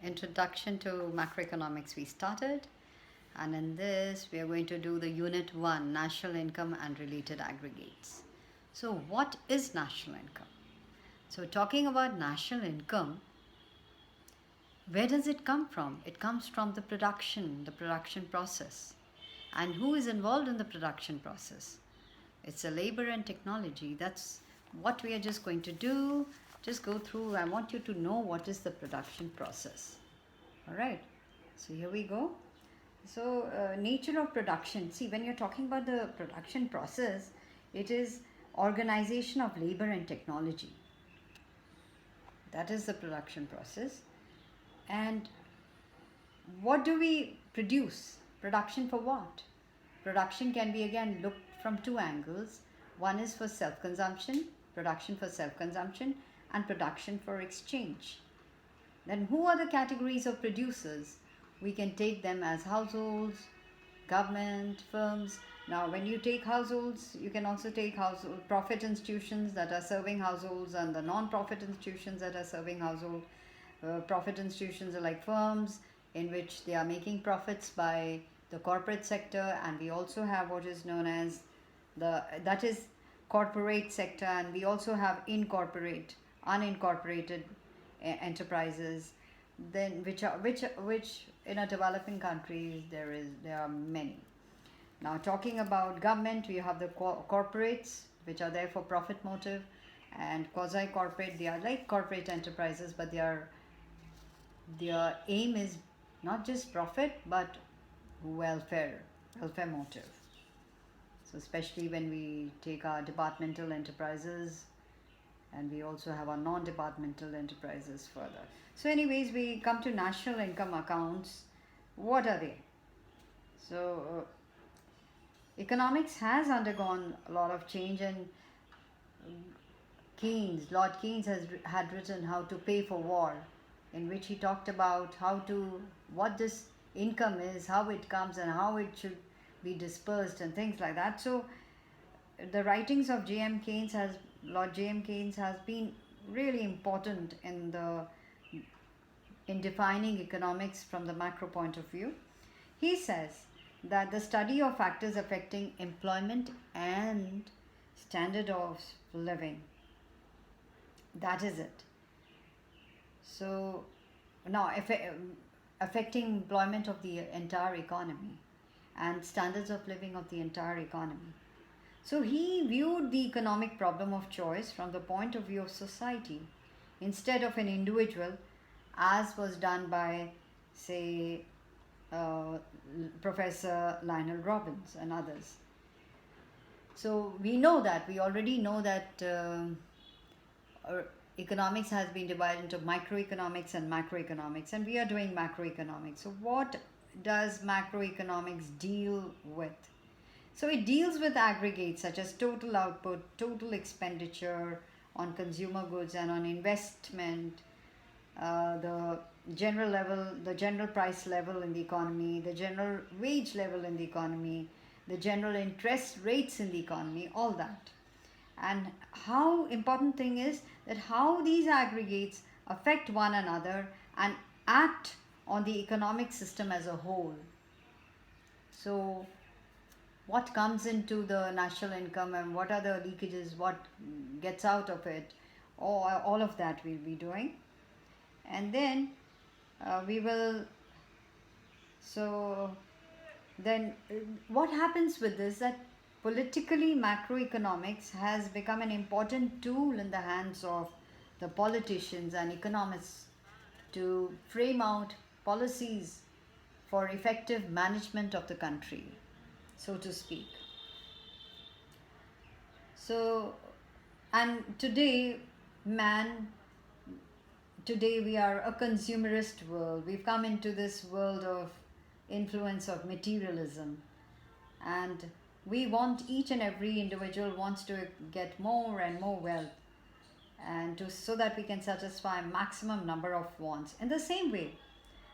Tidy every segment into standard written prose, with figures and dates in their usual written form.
Introduction to macroeconomics we started, and in this we are going to do the unit 1, national income and related aggregates. So what is national income? So talking about national income, where does it come from? It comes from the production process. And who is involved in the production process? It's a labor and technology. That's what we are just going to do. Just go through. I want you to know what is the production process. All right. So here we go. So nature of production. See, when you're talking about the production process, it is organization of labor and technology. That is the production process. And what do we produce? Production for what? Production can be again looked from two angles. One is for self-consumption, production for self-consumption, and production for exchange. Then who are the categories of producers? We can take them as households, government, firms. Now when you take households, you can also take household profit institutions that are serving households and the non-profit institutions that are serving household. Profit institutions are like firms in which they are making profits by the corporate sector, and we also have what is known as that is corporate sector, and we also have unincorporated enterprises, then which in a developing countries there are many. Now talking about government, we have the corporates which are there for profit motive, and quasi corporate, they are like corporate enterprises, but their aim is not just profit but welfare motive. So especially when we take our departmental enterprises, and we also have our non-departmental enterprises further. So anyways, we come to national income accounts. What are they? So economics has undergone a lot of change, and Lord Keynes had written How to Pay for War, in which he talked about what this income is, how it comes, and how it should be dispersed and things like that. So the writings of Lord J.M. Keynes has been really important in defining economics from the macro point of view. He says that the study of factors affecting employment and standard of living, that is it. So now affecting employment of the entire economy and standards of living of the entire economy. So he viewed the economic problem of choice from the point of view of society instead of an individual, as was done by, say, Professor Lionel Robbins and others. So we already know that economics has been divided into microeconomics and macroeconomics, and we are doing macroeconomics. So what does macroeconomics deal with? So it deals with aggregates such as total output, total expenditure on consumer goods and on investment, the general price level in the economy, the general wage level in the economy, the general interest rates in the economy, all that. And how important thing is that how these aggregates affect one another and act on the economic system as a whole. So what comes into the national income and what are the leakages, what gets out of it, all of that we'll be doing. And then what happens with this, that politically macroeconomics has become an important tool in the hands of the politicians and economists to frame out policies for effective management of the country, so to speak. So, and today we are a consumerist world. We've come into this world of influence of materialism, and we want, each and every individual wants to get more and more wealth, and so that we can satisfy a maximum number of wants. In the same way,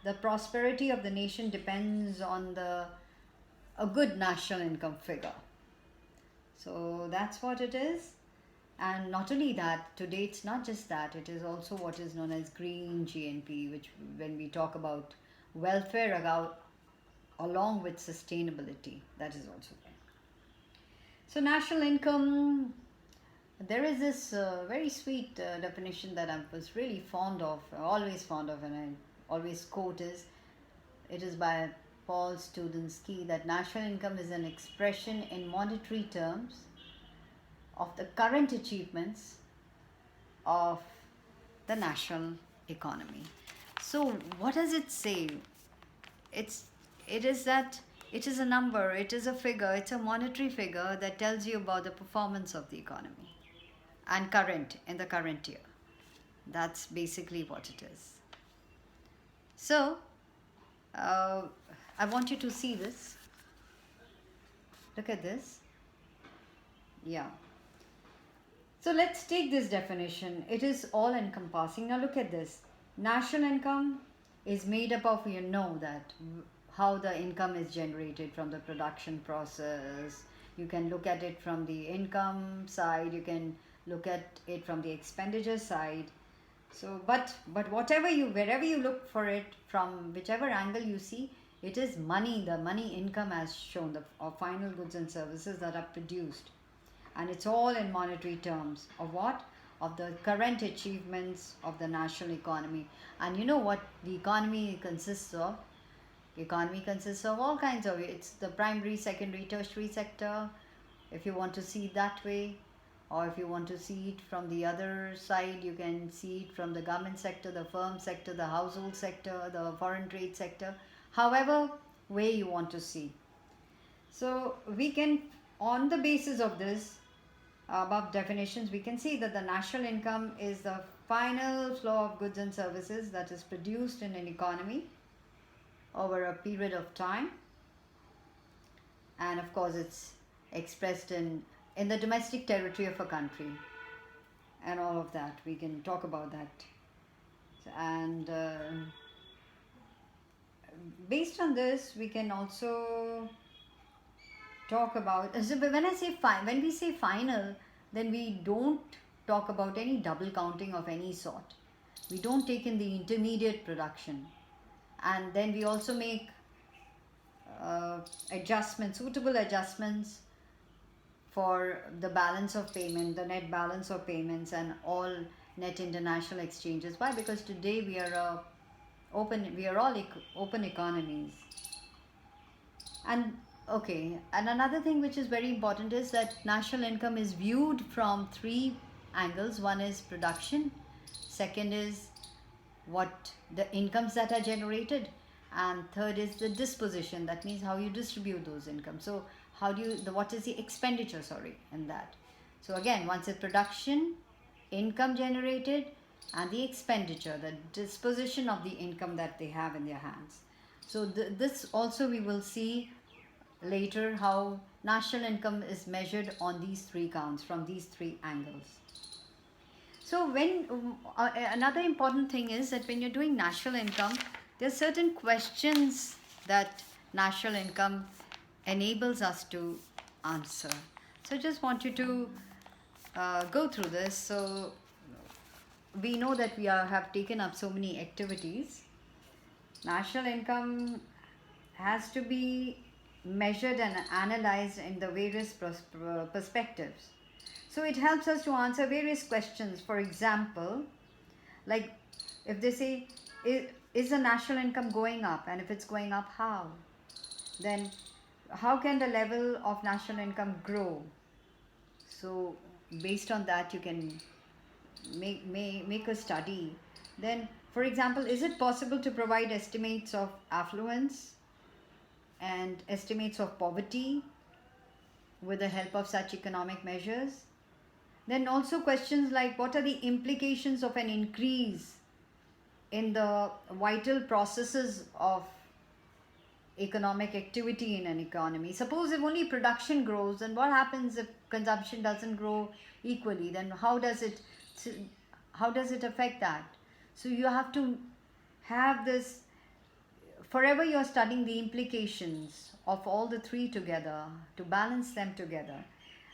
the prosperity of the nation depends on a good national income figure. So that's what it is. And not only that, today it's not just that, it is also what is known as green GNP, which when we talk about welfare along with sustainability, that is also there. So national income, there is this very sweet definition that I was really fond of, always fond of, and I always quote is, it is by Paul Studinsky, that national income is an expression in monetary terms of the current achievements of the national economy. So what does it say? It's it is that it is a number, it is a figure, it's a monetary figure that tells you about the performance of the economy and current in the current year. That's basically what it is. So I want you to see this. Look at this. Yeah. So let's take this definition. It is all encompassing. Now look at this. National income is made up of, you know, that how the income is generated from the production process. You can look at it from the income side, you can look at it from the expenditure side. So but whatever you, wherever you look for it, from whichever angle you see, it is money, the money income as shown, the final goods and services that are produced. And it's all in monetary terms of what? Of the current achievements of the national economy. And you know what the economy consists of? The economy consists of all kinds of, it's the primary, secondary, tertiary sector, if you want to see it that way. Or if you want to see it from the other side, you can see it from the government sector, the firm sector, the household sector, the foreign trade sector, however way you want to see. So we can, on the basis of this above definitions, we can see that the national income is the final flow of goods and services that is produced in an economy over a period of time. And of course it's expressed in the domestic territory of a country and all of that. We can talk about that. And based on this, we can also talk about, so when I say when we say final, then we don't talk about any double counting of any sort. We don't take in the intermediate production. And then we also make adjustments, suitable adjustments for the balance of payment, the net balance of payments, and all net international exchanges. Why? Because today we are all open economies. And okay, and another thing which is very important is that national income is viewed from three angles. One is production, second is what the incomes that are generated, and third is the disposition, that means how you distribute those incomes. So how do you, what is the expenditure, in that. So again, once it's production, income generated, and the expenditure, the disposition of the income that they have in their hands. So this also we will see later, how national income is measured on these three counts, from these three angles. So when another important thing is that when you're doing national income, there are certain questions that national income enables us to answer. So I just want you to go through this. So we know that we have taken up so many activities. National income has to be measured and analyzed in the various perspectives. So it helps us to answer various questions. For example, like if they say, is the national income going up? And if it's going up, how? Then how can the level of national income grow? So based on that, you can make a study. Then, for example, is it possible to provide estimates of affluence and estimates of poverty with the help of such economic measures? Then also questions like, what are the implications of an increase in the vital processes of economic activity in an economy? Suppose if only production grows, then what happens if consumption doesn't grow equally? Then how does it affect that? So you have to have this, forever you're studying the implications of all the three together, to balance them together.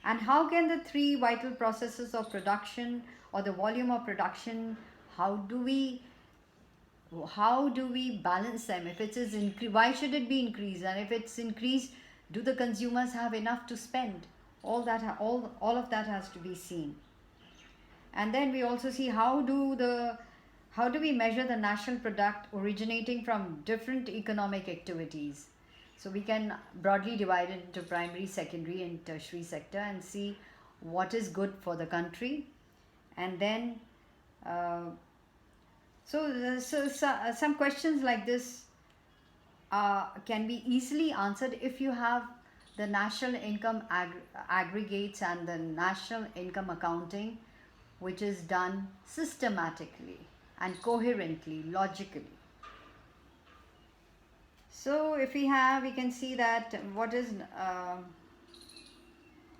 And how can the three vital processes of production or the volume of production, how do we balance them? If it is why should it be increased, and if it's increased, do the consumers have enough to spend? All of that has to be seen. And then we also see how do we measure the national product originating from different economic activities. So we can broadly divide it into primary, secondary and tertiary sector and see what is good for the country. And then some questions like this can be easily answered if you have the national income aggregates and the national income accounting, which is done systematically and coherently, logically. So if we can see that what is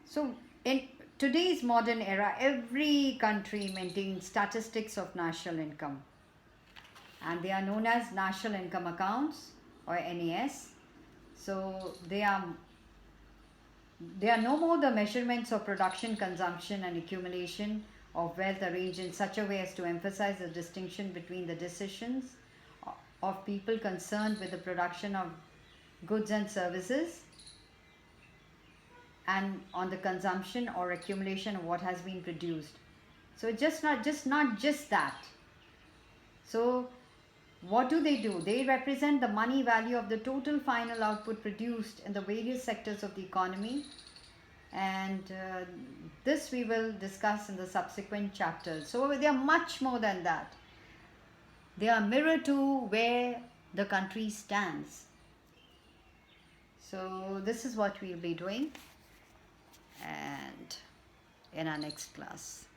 so in today's modern era, every country maintains statistics of national income, and they are known as national income accounts or NAS. So they are no more the measurements of production, consumption and accumulation of wealth arranged in such a way as to emphasize the distinction between the decisions of people concerned with the production of goods and services and on the consumption or accumulation of what has been produced. So it's not just that. So what do? They represent the money value of the total final output produced in the various sectors of the economy, and this we will discuss in the subsequent chapters. So they are much more than that. They are mirror to where the country stands. So this is what we will be doing, and in our next class.